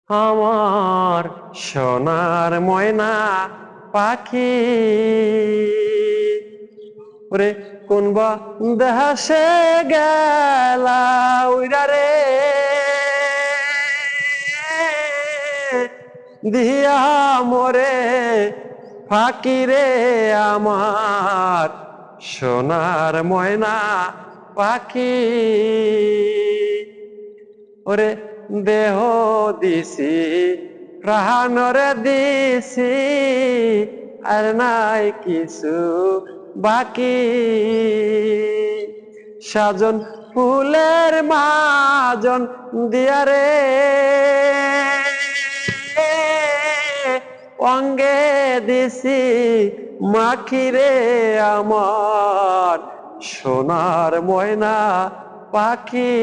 আমার সোনার ময়না পাখি ওরে কোন বা দেশে গেলা উইরা রে দিয়া মোরে ফাঁকি রে আমার সোনার ময়না পাখি ওরে দেহ দিছি প্রাণরে দিছি আর নাই কিছু বাকি সাজন ফুলের মাজন দিয়ারে অঙ্গে দিছি মাখিরে আমার সোনার ময়না পাখি